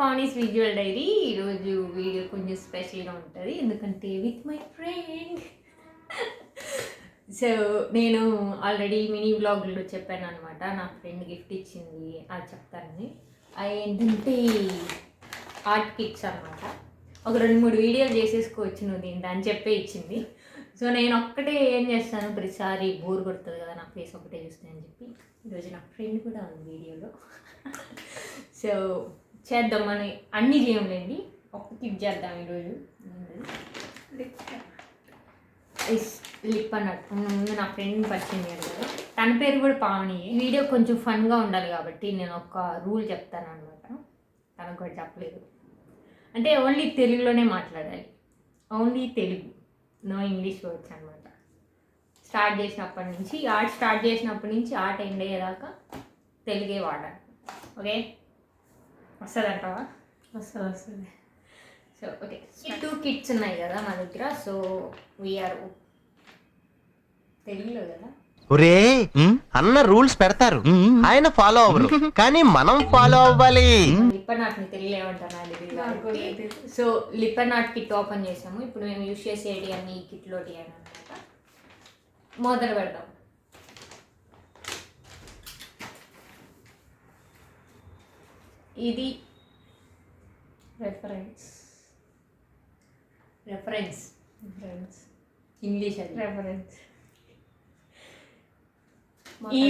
Pavani's visual diary. ఈరోజు video కొంచెం స్పెషల్గా ఉంటుంది ఎందుకంటే విత్ మై ఫ్రెండ్. సో నేను ఆల్రెడీ మినీ బ్లాగ్లో చెప్పాను అనమాట, నా ఫ్రెండ్ గిఫ్ట్ ఇచ్చింది, అది చెప్తానని. అవి ఏంటంటే ఆర్ట్ కిట్స్ అనమాట. ఒక 2-3 వీడియోలు చేసేసుకోవచ్చు నువ్వు దీంట్లో అని చెప్పే ఇచ్చింది. సో నేను ఒక్కటే ఏం చేస్తాను, ప్రతిసారి బోర్ కొడుతుంది కదా నా ఫేస్ ఒకటే చూస్తాను అని చెప్పి ఈరోజు నా ఫ్రెండ్ కూడా ఉంది వీడియోలో. సో చేద్దామని అన్నీ చేయలేండి, ఒక్క కిట్ చేద్దాం ఈరోజు. లిప్ అన్నట్టు ముందు నా ఫ్రెండ్ పరిచయం చేయాలి కదా, తన పేరు కూడా పావని. వీడియో కొంచెం ఫన్గా ఉండాలి కాబట్టి నేను ఒక రూల్ చెప్తాను అనమాట, తనకు కూడా చెప్పలేదు. అంటే ఓన్లీ తెలుగులోనే మాట్లాడాలి, only Telugu, no English words అనమాట. స్టార్ట్ చేసినప్పటి నుంచి ఆర్ట్ ఎండ్ అయ్యేదాకా తెలుగే వాడాలి. ఓకే, వస్తుంది అంటావా? వస్తుంది. సో ఓకే, 2 కిట్స్ ఉన్నాయి కదా మా దగ్గర. సో వీఆర్ తెలుగులో కదా. ఒరే అన్న రూల్స్ పెడతారు, ఆయన ఫాలో అవ్వరు, కానీ మనం ఫాలో అవ్వాలి. లిప్పర్ నాట్ని తెలుగులో ఏమంటారు నాకు తెలియదు. సో లిప్పర్ నాట్ కిట్ ఓపెన్ చేసాము. ఇప్పుడు మేము యూజ్ చేసేది అన్ని కిట్లోటి అని అనమాట. మొదలు పెడదాం. ఇది రెఫరెన్స్ ఇంగ్లీష్ అది రెఫరెన్స్. ఈ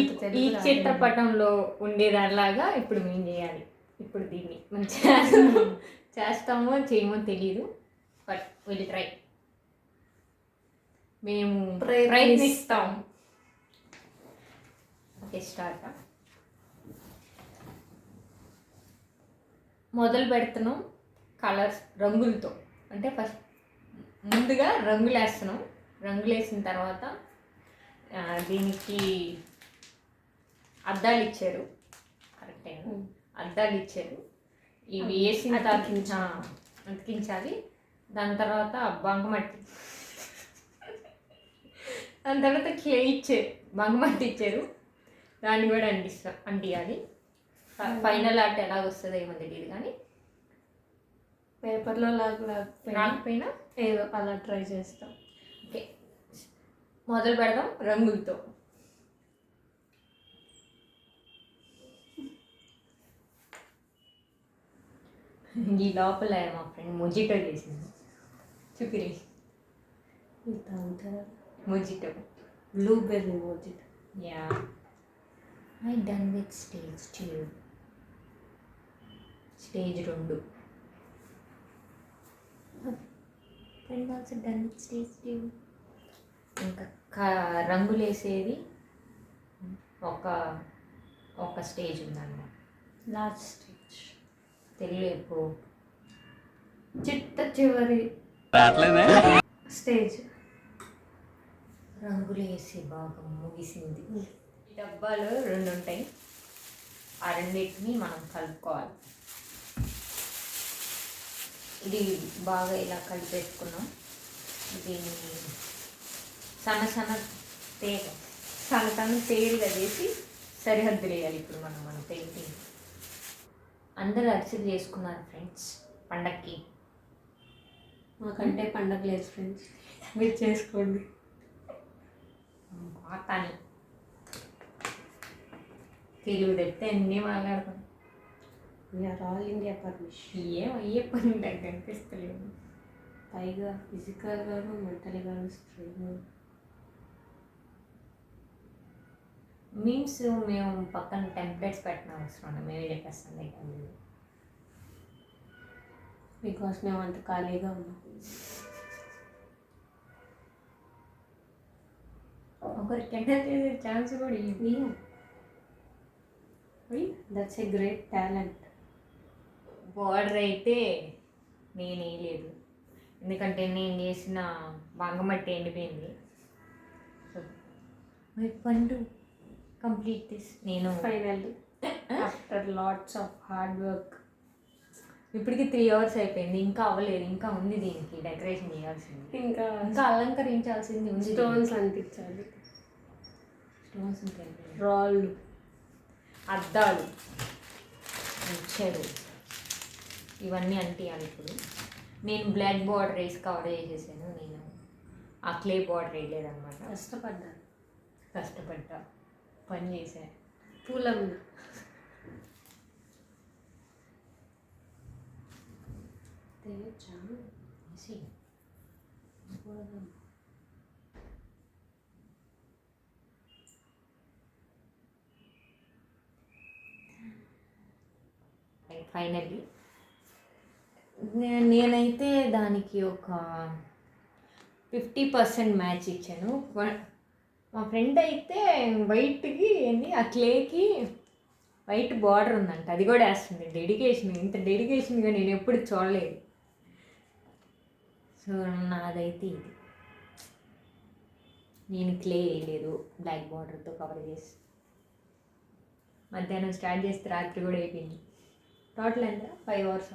చిత్రపటంలో ఉండేదానిలాగా ఇప్పుడు మేము చేయాలి. ఇప్పుడు దీన్ని మనం చేస్తామో చేయమో తెలీదు, బట్ విల్ ట్రై. మేము ప్రయత్నిస్తాం. Okay, start. మొదలు పెడుతున్నాం కలర్స్, రంగులతో. అంటే ఫస్ట్ ముందుగా రంగులు వేస్తున్నాం. రంగులు వేసిన తర్వాత దీనికి అద్దాలు ఇచ్చారు, కరెక్టే, అద్దాలు ఇచ్చారు. ఇవి వేసిన అతికించాలి. దాని తర్వాత బంకమట్టి, దాని తర్వాత క్లే ఇచ్చారు, బంకమట్టి ఇచ్చారు, దాన్ని కూడా అంటియాలి. ఫైనల్ ఆర్ట్ ఎలా వస్తుందో ఏమో తెలియదు, కానీ పేపర్లో రాకపోయినా ఏదో అలా ట్రై చేస్తాం. ఓకే, మొదలు పెడదాం రంగులతో. ఈ లోపల మా ఫ్రెండ్ మొజిటో చేసింది, చూపిరి. Mojito, blueberry mojito. Yeah, I done with stage 2. Stage 2 friend also done with stage 2. ఇంకా రంగులు వేసేది ఒక స్టేజ్ ఉందన్నమాట, లాస్ట్ స్టేజ్. తెలుగు ఎప్పుడు చివరి స్టేజ్. రంగులు వేసి బాగా ముగిసింది. ఈ డబ్బాలు 2 ఉంటాయి, ఆ రెండింటిని మనం కలుపుకోవాలి. ఇది బాగా ఇలా కలిపేసుకున్నాం. దీన్ని సన్న తేలిగా చేసి సరిహద్దులు వేయాలి. ఇప్పుడు మన పెయింటింగ్ అందరూ అరిసెలు చేసుకున్నారు ఫ్రెండ్స్ పండక్కి. మాకంటే పండగ లేదు ఫ్రెండ్స్, మీరు చేసుకోండి. కానీ తెలుగు తెస్తే అన్నీ మాట్లాడతాం. We are all India permission. ఏం అయ్యే పని కనిపిస్తలేదు. పైగా ఫిజికల్గాను మెంటల్గాను స్ట్రెయిన్. మీమ్స్ మేము పక్కన టెంప్లెట్స్ పెట్టిన అవసరం ఉంది, మేమే చెప్పేస్తాం. బికాస్ మేము అంత ఖాళీగా ఉన్నాం. ఒకరికి ఎంటర్ చేసే ఛాన్స్ కూడా ఇవి. That's a great talent. Border అయితే నేను వేయలేదు, ఎందుకంటే నేను చేసిన బంగమట్టి ఎండిపోయింది. పండు కంప్లీట్ దిస్. నేను finally after lots of hard work ఇప్పటికి 3 hours అయిపోయింది, ఇంకా అవ్వలేదు. ఇంకా ఉంది దీనికి డెకరేషన్ చేయాల్సింది, ఇంకా అలంకరించాల్సింది ఉంది. స్టోన్స్ అంటించాలి. స్టోన్స్ ఉంటాయి, రాళ్ళు, అద్దాలు ఇచ్చారు. ఇవన్నీ అంటియాలి ఇప్పుడు. నేను బ్లాక్ బార్డర్ వేసి కవర్ చేసేసాను. నేను ఆ క్లే బార్డర్ వేయలేదన్నమాట. కష్టపడ్డా, పని చేశాను. పూల మీద ఫైనల్లీ నేనైతే దానికి ఒక 50% మ్యాచ్ ఇచ్చాను. మా ఫ్రెండ్ అయితే వైట్కి ఏంటి ఆ క్లేకి వైట్ బార్డర్ ఉందంట, అది కూడా వేస్తుంది. డెడికేషన్, ఇంత డెడికేషన్గా నేను ఎప్పుడు చూడలేదు. సో నాదైతే ఇది, నేను క్లే వేయలేదు, బ్లాక్ బార్డర్తో కవర్ చేసి మధ్యాహ్నం స్టార్ట్ చేస్తే రాత్రి కూడా అయిపోయింది. టోటల్ ఎంత 5 hours?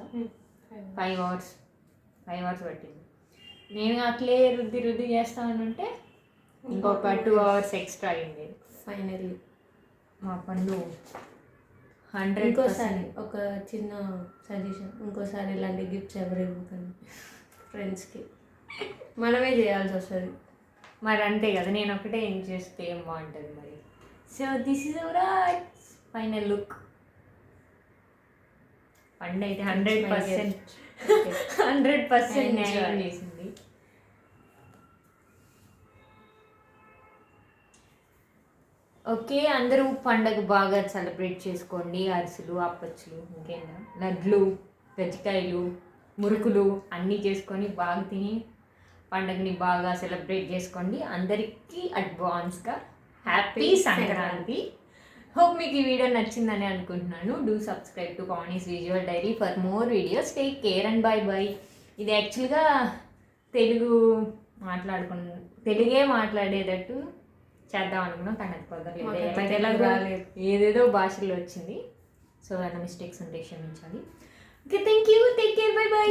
5 hours పట్టింది. నేను ఆ క్లే రుద్ది చేస్తానంటే ఇంకొక 2 hours ఎక్స్ట్రా అయింది. ఫైనల్లీ మా పనులు 100%. ఇంకోసారి ఒక చిన్న సజెషన్, ఇంకోసారి ఇలాంటి గిఫ్ట్స్ ఎవరు ఇవ్వకండి ఫ్రెండ్స్కి, మనమే చేయాల్సి వస్తుంది. మరి అంతే కదా, నేను ఒకటే ఏం చేస్తే ఏం బాగుంటుంది మరి. So this is our final look. పండు అయితే 100% న్యాయం చేసింది. ఓకే, అందరూ పండగ బాగా సెలబ్రేట్ చేసుకోండి. అరిసెలు, అప్పచ్చులు, ఇంకేందా లడ్లు, గజ్జికాయలు, మురుకులు అన్నీ చేసుకొని బాగా తిని పండగని బాగా సెలబ్రేట్ చేసుకోండి. అందరికీ అడ్వాన్స్గా హ్యాపీ సంక్రాంతి. హోప్ మీకు ఈ వీడియో నచ్చిందని అనుకుంటున్నాను. Do subscribe to Pavani's visual diary for more videos. Take care and bye bye. ఇది యాక్చువల్గా తెలుగే మాట్లాడేటట్టు చేద్దాం అనుకున్నాం, కానీ అది కుదరలేదు. ఏదేదో భాషల్లో వచ్చింది. సో ఏమైనా మిస్టేక్స్ ఉంటే క్షమించాలి. Okay, thank you, take care, by by.